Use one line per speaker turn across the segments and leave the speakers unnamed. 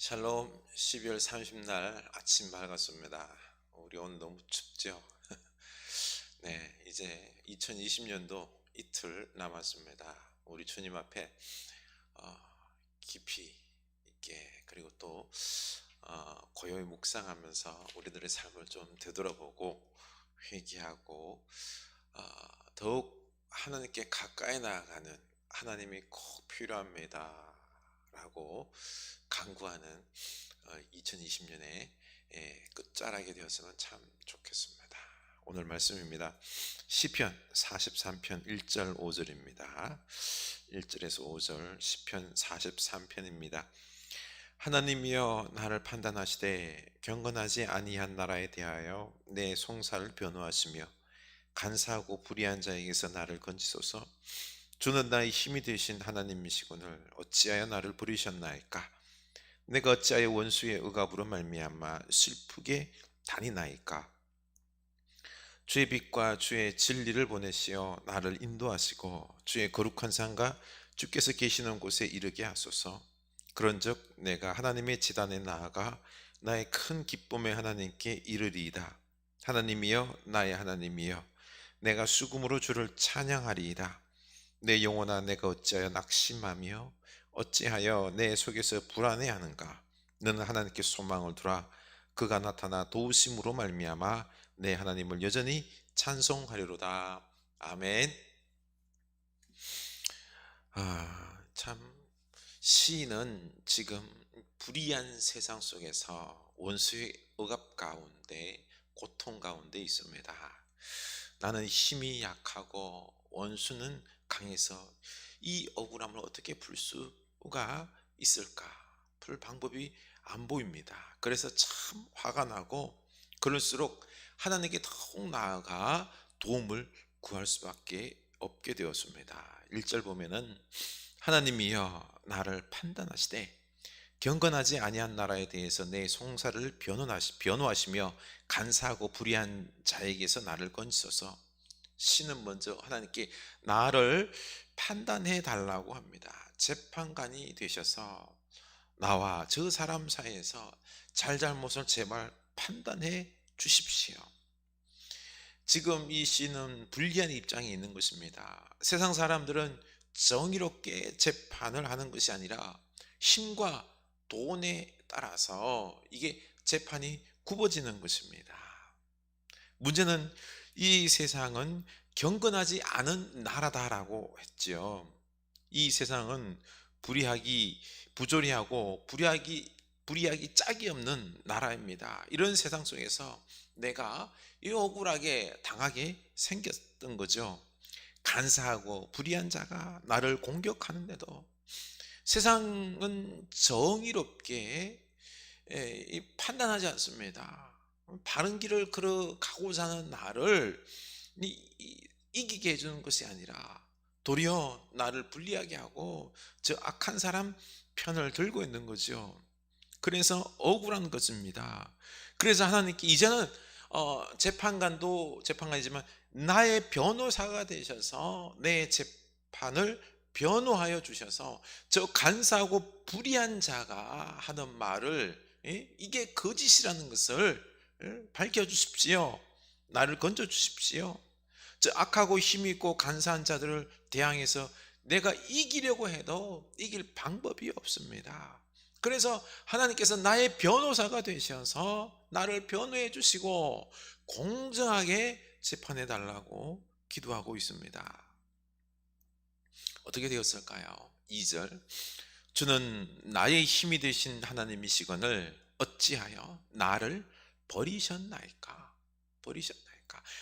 샬롬. 12월 30날 아침 밝았습니다. 우리 오늘 너무 춥죠? 네, 이제 2020년도 이틀 남았습니다. 우리 주님 앞에 어, 깊이 있게, 그리고 또 고요히 묵상하면서 우리들의 삶을 좀 되돌아보고 회개하고 더욱 하나님께 가까이 나아가는, 하나님이 꼭 필요합니다 라고 간구하는 2020년의 끝자락이 되었으면 참 좋겠습니다. 오늘 말씀입니다. 시편 43편 1절 5절입니다. 1절에서 5절 시편 43편입니다. 하나님이여 나를 판단하시되 경건하지 아니한 나라에 대하여 내 송사를 변호하시며 간사하고 불의한 자에게서 나를 건지소서. 주는 나의 힘이 되신 하나님이시거늘 어찌하여 나를 부르셨나이까. 내가 어찌하여 원수의 억압으로 말미암아 슬프게 다니나이까. 주의 빛과 주의 진리를 보내시어 나를 인도하시고 주의 거룩한 산과 주께서 계시는 곳에 이르게 하소서. 그런즉 내가 하나님의 지단에 나아가 나의 큰 기쁨의 하나님께 이르리이다. 하나님이여 나의 하나님이여 내가 수금으로 주를 찬양하리이다. 내 영혼아 내가 어찌하여 낙심하며 어찌하여 내 속에서 불안해하는가. 너는 하나님께 소망을 두라. 그가 나타나 도우심으로 말미암아 내 하나님을 여전히 찬송하리로다. 아멘. 참 시인은 지금 불의한 세상 속에서 원수의 억압 가운데, 고통 가운데 있습니다. 나는 힘이 약하고 원수는 강해서 이 억울함을 어떻게 풀 수가 있을까? 풀 방법이 안 보입니다. 그래서 참 화가 나고, 그럴수록 하나님께 더욱 나아가 도움을 구할 수밖에 없게 되었습니다. 1절 보면은 하나님이여 나를 판단하시되 경건하지 아니한 나라에 대해서 내 송사를 변호하시며 간사하고 불의한 자에게서 나를 건지소서. 신은 먼저 하나님께 나를 판단해 달라고 합니다. 재판관이 되셔서 나와 저 사람 사이에서 잘잘못을 제발 판단해 주십시오. 지금 이 씨는 불리한 입장에 있는 것입니다. 세상 사람들은 정의롭게 재판을 하는 것이 아니라 힘과 돈에 따라서 이게 재판이 굽어지는 것입니다. 문제는 이 세상은 경건하지 않은 나라다라고 했죠. 이 세상은 부조리하고 불의하기 짝이 없는 나라입니다. 이런 세상 속에서 내가 억울하게 당하게 생겼던 거죠. 간사하고 불의한 자가 나를 공격하는데도 세상은 정의롭게 판단하지 않습니다. 바른 길을 걸어가고자 하는 나를 이기게 해주는 것이 아니라 도리어 나를 불리하게 하고 저 악한 사람 편을 들고 있는 거죠. 그래서 억울한 것입니다. 그래서 하나님께 이제는 재판관이지만 나의 변호사가 되셔서 내 재판을 변호하여 주셔서 저 간사하고 불의한 자가 하는 말을 이게 거짓이라는 것을 밝혀주십시오. 나를 건져주십시오. 저 악하고 힘있고 간사한 자들을 대항해서 내가 이기려고 해도 이길 방법이 없습니다. 그래서 하나님께서 나의 변호사가 되셔서 나를 변호해 주시고 공정하게 재판해 달라고 기도하고 있습니다. 어떻게 되었을까요? 2절 주는 나의 힘이 되신 하나님이시거늘 어찌하여 나를 버리셨나이까.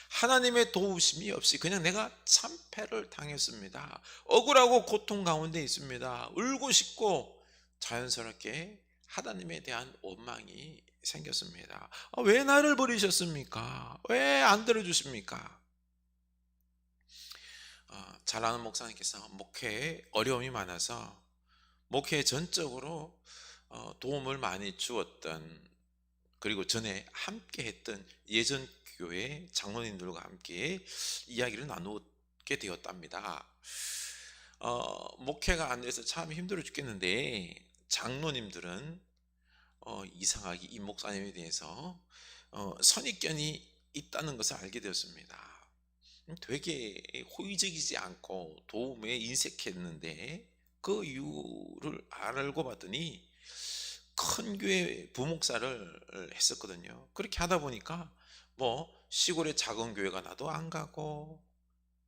하나님의 도우심이 없이 그냥 내가 참패를 당했습니다. 억울하고 고통 가운데 있습니다. 울고 싶고 자연스럽게 하나님에 대한 원망이 생겼습니다. 왜 나를 버리셨습니까? 왜 안 들어주십니까? 잘 아는 목사님께서 목회에 어려움이 많아서 목회 전적으로 도움을 많이 주었던, 그리고 전에 함께 했던 예전 교회 장로님들과 함께 이야기를 나누게 되었답니다. 목회가 안 돼서 참 힘들어 죽겠는데 장로님들은 이상하게 이 목사님에 대해서 선입견이 있다는 것을 알게 되었습니다. 되게 호의적이지 않고 도움에 인색했는데 그 이유를 알고 봤더니 큰 교회 부목사를 했었거든요. 그렇게 하다 보니까 뭐 시골에 작은 교회가 나도 안 가고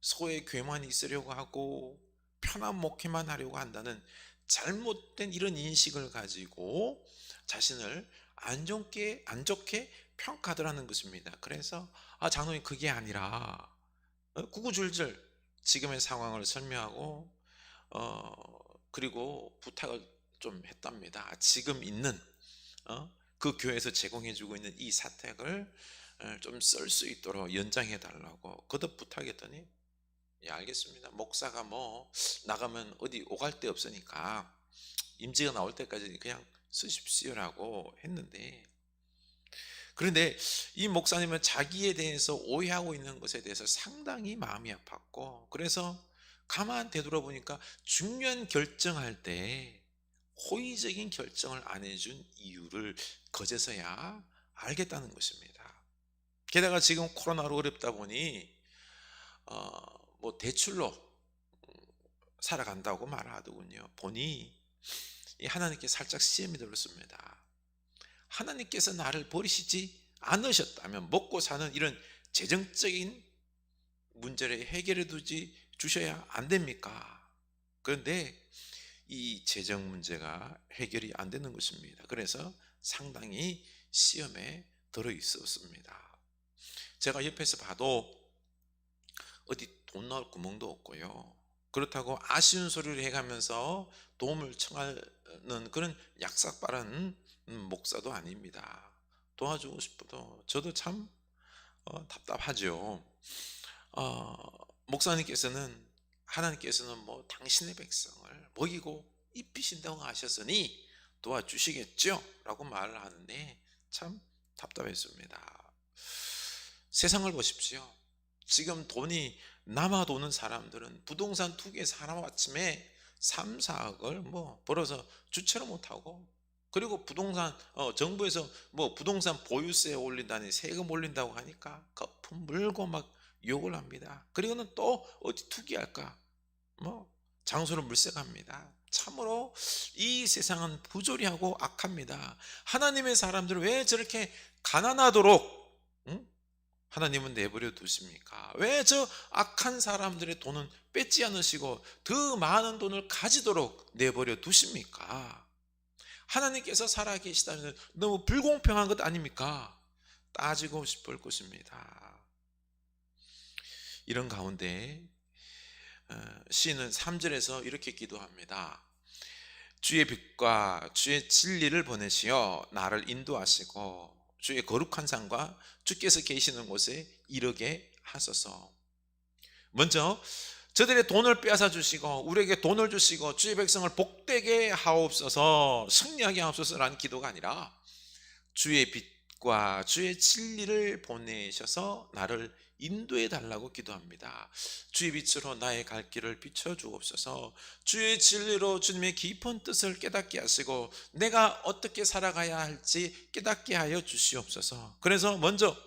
소의 교회만 있으려고 하고 편한 목회만 하려고 한다는 잘못된 이런 인식을 가지고 자신을 안 좋게 평가하더라는 것입니다. 그래서 장로님 그게 아니라 구구절절 지금의 상황을 설명하고 그리고 부탁을 좀 했답니다. 지금 있는 그 교회에서 제공해주고 있는 이 사택을 좀 쓸 수 있도록 연장해 달라고 거듭 부탁했더니 예, 알겠습니다. 목사가 뭐 나가면 어디 오갈 데 없으니까 임지가 나올 때까지 그냥 쓰십시오라고 했는데, 그런데 이 목사님은 자기에 대해서 오해하고 있는 것에 대해서 상당히 마음이 아팠고, 그래서 가만 되돌아보니까 중요한 결정할 때 호의적인 결정을 안 해준 이유를 그제서야 알겠다는 것입니다. 게다가 지금 코로나로 어렵다 보니 뭐 대출로 살아간다고 말하더군요. 보니 하나님께 살짝 시험이 들었습니다. 하나님께서 나를 버리시지 않으셨다면 먹고 사는 이런 재정적인 문제를 해결해 주셔야 안 됩니까? 그런데 이 재정 문제가 해결이 안 되는 것입니다. 그래서 상당히 시험에 들어 있었습니다. 제가 옆에서 봐도 어디 돈 넣을 구멍도 없고요. 그렇다고 아쉬운 소리를 해가면서 도움을 청하는 그런 약삭빠른 목사도 아닙니다. 도와주고 싶어도 저도 참 답답하죠. 목사님께서는 하나님께서는 뭐 당신의 백성을 먹이고 입히신다고 하셨으니 도와주시겠죠? 라고 말을 하는데 참 답답했습니다. 세상을 보십시오. 지금 돈이 남아 도는 사람들은 부동산 투기에서 하루아침에 3, 4억을 뭐 벌어서 주체를 못하고, 그리고 부동산 정부에서 뭐 부동산 보유세 올린다니 세금 올린다고 하니까 거품 물고 막 욕을 합니다. 그리고는 또 어디 투기할까 뭐 장소를 물색합니다. 참으로 이 세상은 부조리하고 악합니다. 하나님의 사람들을 왜 저렇게 가난하도록 하나님은 내버려 두십니까? 왜 저 악한 사람들의 돈은 뺏지 않으시고 더 많은 돈을 가지도록 내버려 두십니까? 하나님께서 살아계시다면 너무 불공평한 것 아닙니까? 따지고 싶을 것입니다. 이런 가운데 시인은 3절에서 이렇게 기도합니다. 주의 빛과 주의 진리를 보내시어 나를 인도하시고 주의 거룩한 산과 주께서 계시는 곳에 이르게 하소서. 먼저 저들의 돈을 빼앗아 주시고 우리에게 돈을 주시고 주의 백성을 복되게 하옵소서, 승리하게 하옵소서라는 기도가 아니라 주의 빛과 주의 진리를 보내셔서 나를 인도해 달라고 기도합니다. 주의 빛으로 나의 갈 길을 비춰 주옵소서. 주의 진리로 주님의 깊은 뜻을 깨닫게 하시고 내가 어떻게 살아가야 할지 깨닫게 하여 주시옵소서. 그래서 먼저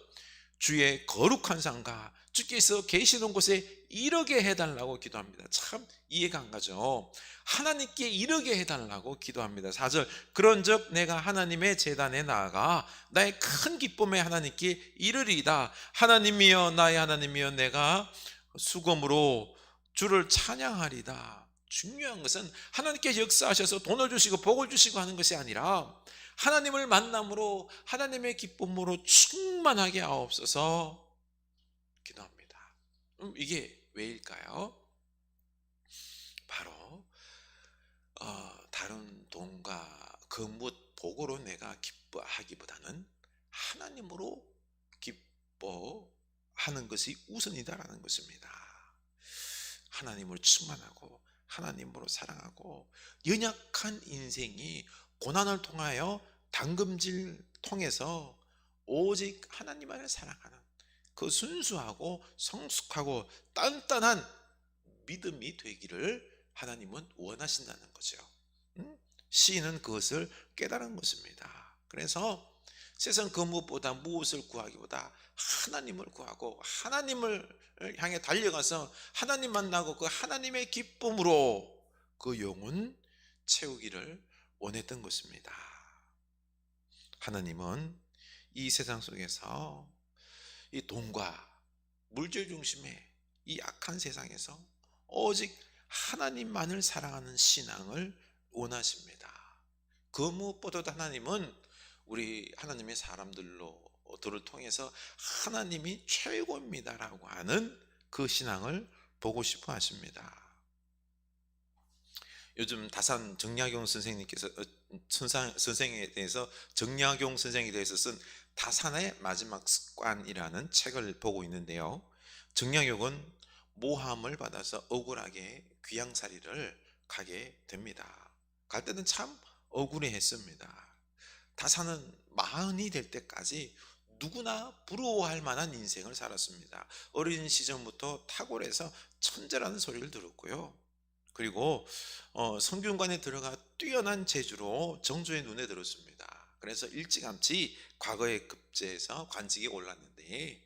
주의 거룩한 산과 주께서 계시는 곳에 이르게 해달라고 기도합니다. 참 이해가 안 가죠. 하나님께 이르게 해달라고 기도합니다. 4절 그런즉 내가 하나님의 제단에 나아가 나의 큰 기쁨에 하나님께 이르리이다. 하나님이여 나의 하나님이여 내가 수금으로 주를 찬양하리다. 중요한 것은 하나님께 역사하셔서 돈을 주시고 복을 주시고 하는 것이 아니라 하나님을 만남으로 하나님의 기쁨으로 충만하게 하옵소서 기도합니다. 이게 왜일까요? 바로 다른 돈과 그 무엇 복으로 내가 기뻐하기보다는 하나님으로 기뻐하는 것이 우선이다라는 것입니다. 하나님을 충만하고 하나님으로 사랑하고 연약한 인생이 고난을 통하여 담금질 통해서 오직 하나님만을 사랑하는 그 순수하고 성숙하고 단단한 믿음이 되기를 하나님은 원하신다는 거죠. 시인은 그것을 깨달은 것입니다. 그래서 세상 그 무엇보다 무엇을 구하기보다 하나님을 구하고 하나님을 향해 달려가서 하나님 만나고 그 하나님의 기쁨으로 그 영혼 채우기를 원했던 것입니다. 하나님은 이 세상 속에서 이 돈과 물질 중심의 이 악한 세상에서 오직 하나님만을 사랑하는 신앙을 원하십니다. 그 무엇보다도 하나님은 우리 하나님의 사람들을 통해서 하나님이 최고입니다라고 하는 그 신앙을 보고 싶어 하십니다. 요즘 다산 정약용 선생님께서 선생에 대해서 정약용 선생에 대해서 쓴 다산의 마지막 습관이라는 책을 보고 있는데요. 정약용은 모함을 받아서 억울하게 귀양살이를 가게 됩니다. 갈 때는 참 억울해했습니다. 다산은 마흔이 될 때까지 누구나 부러워할 만한 인생을 살았습니다. 어린 시절부터 탁월해서 천재라는 소리를 들었고요. 그리고 성균관에 들어가 뛰어난 재주로 정조의 눈에 들었습니다. 그래서 일찌감치 과거에 급제해서 관직에 올랐는데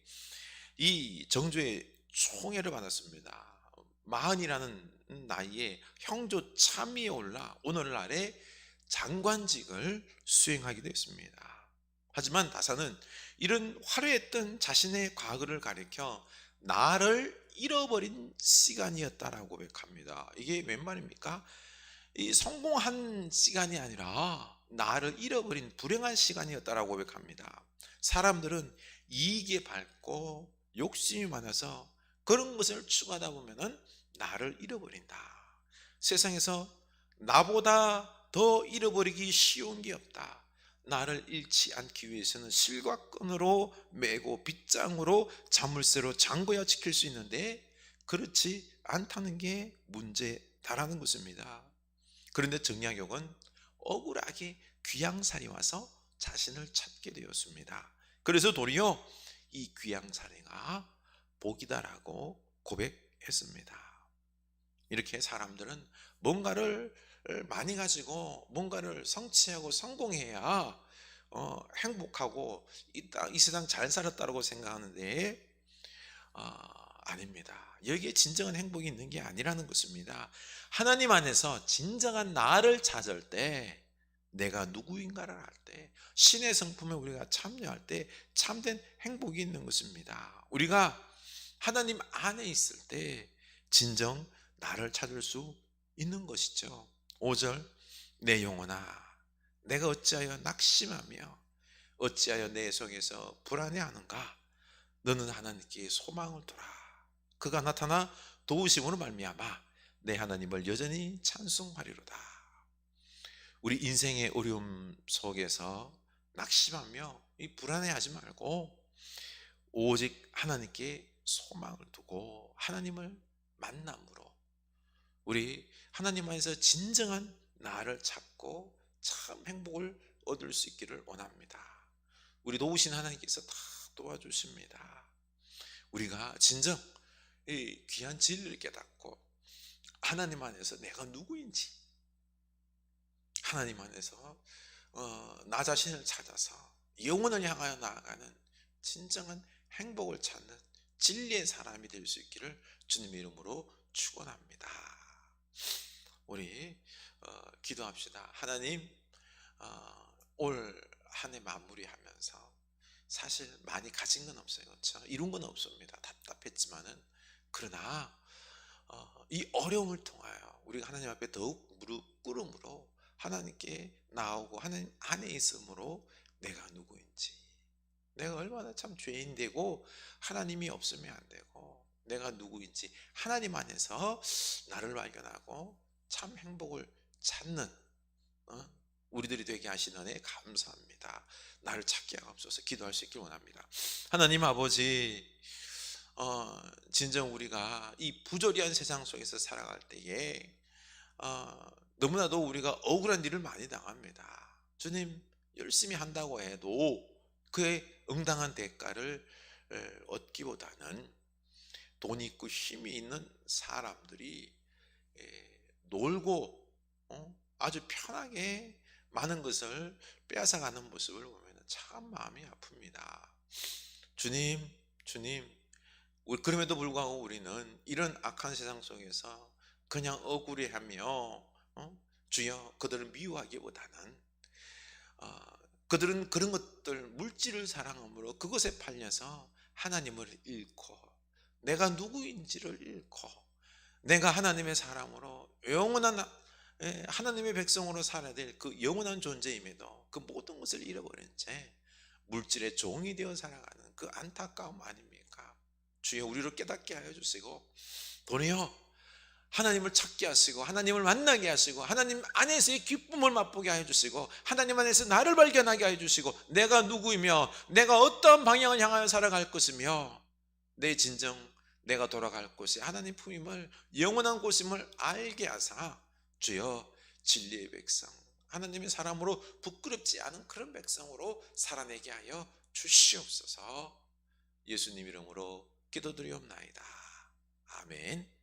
이 정조의 총애를 받았습니다. 마흔이라는 나이에 형조 참의에 올라 오늘날에 장관직을 수행하게 됐습니다. 하지만 다사는 이런 화려했던 자신의 과거를 가리켜 나를 잃어버린 시간이었다라고 고백합니다. 이게 웬 말입니까? 이 성공한 시간이 아니라 나를 잃어버린 불행한 시간이었다라고 고백합니다. 사람들은 이익에 밟고 욕심이 많아서 그런 것을 추구하다 보면은 나를 잃어버린다. 세상에서 나보다 더 잃어버리기 쉬운 게 없다. 나를 잃지 않기 위해서는 실과 끈으로 매고 빗장으로 자물쇠로 잠궈야 지킬 수 있는데 그렇지 않다는 게 문제다라는 것입니다. 그런데 정약용은 억울하게 귀양살이 와서 자신을 찾게 되었습니다. 그래서 도리어 이 귀양살이가 복이다라고 고백했습니다. 이렇게 사람들은 뭔가를 많이 가지고 뭔가를 성취하고 성공해야 행복하고 이 세상 잘 살았다고 생각하는데 아닙니다. 여기에 진정한 행복이 있는 게 아니라는 것입니다. 하나님 안에서 진정한 나를 찾을 때, 내가 누구인가를 알 때, 신의 성품에 우리가 참여할 때 참된 행복이 있는 것입니다. 우리가 하나님 안에 있을 때 진정 나를 찾을 수 있는 것이죠. 5절 내 영혼아 내가 어찌하여 낙심하며 어찌하여 내 속에서 불안해하는가. 너는 하나님께 소망을 두라. 그가 나타나 도우심으로 말미암아 내 하나님을 여전히 찬송하리로다. 우리 인생의 어려움 속에서 낙심하며 불안해하지 말고 오직 하나님께 소망을 두고 하나님을 만남으로 우리 하나님 안에서 진정한 나를 찾고 참 행복을 얻을 수 있기를 원합니다. 우리 도우신 하나님께서 다 도와주십니다. 우리가 진정 이 귀한 진리를 깨닫고 하나님 안에서 내가 누구인지 하나님 안에서 나 자신을 찾아서 영혼을 향하여 나아가는 진정한 행복을 찾는 진리의 사람이 될 수 있기를 주님의 이름으로 축원합니다. 우리 기도합시다. 하나님 올 한 해 마무리하면서 사실 많이 가진 건 없어요. 그렇죠? 이룬 건 없습니다. 답답했지만은 그러나 이 어려움을 통하여 우리가 하나님 앞에 더욱 무릎 꿇음으로 하나님께 나오고 하나님 안에 있음으로 내가 누구인지 내가 얼마나 참 죄인되고 하나님이 없으면 안 되고 내가 누구인지 하나님 안에서 나를 발견하고 참 행복을 찾는 우리들이 되게 하신 은혜 감사합니다. 나를 찾게 하옵소서. 기도할 수 있길 원합니다. 하나님 아버지 진정 우리가 이 부조리한 세상 속에서 살아갈 때에 너무나도 우리가 억울한 일을 많이 당합니다. 주님 열심히 한다고 해도 그의 응당한 대가를 얻기보다는 돈 있고 힘이 있는 사람들이 놀고 아주 편하게 많은 것을 빼앗아가는 모습을 보면 참 마음이 아픕니다. 주님, 주님, 그럼에도 불구하고 우리는 이런 악한 세상 속에서 그냥 억울해하며 주여 그들을 미워하기보다는 그들은 그런 것들 물질을 사랑함으로 그것에 팔려서 하나님을 잃고 내가 누구인지를 잃고 내가 하나님의 사람으로 영원한 하나님의 백성으로 살아야 될 그 영원한 존재임에도 그 모든 것을 잃어버린 채 물질의 종이 되어 살아가는 그 안타까움 아닙니까? 주여 우리를 깨닫게 하여 주시고 도리어 하나님을 찾게 하시고 하나님을 만나게 하시고 하나님 안에서의 기쁨을 맛보게 하여 주시고 하나님 안에서 나를 발견하게 하여 주시고 내가 누구이며 내가 어떠한 방향을 향하여 살아갈 것이며 내 진정 내가 돌아갈 곳이 하나님 품임을 영원한 곳임을 알게 하사 주여 진리의 백성 하나님의 사람으로 부끄럽지 않은 그런 백성으로 살아내게 하여 주시옵소서. 예수님 이름으로 기도드리옵나이다. 아멘.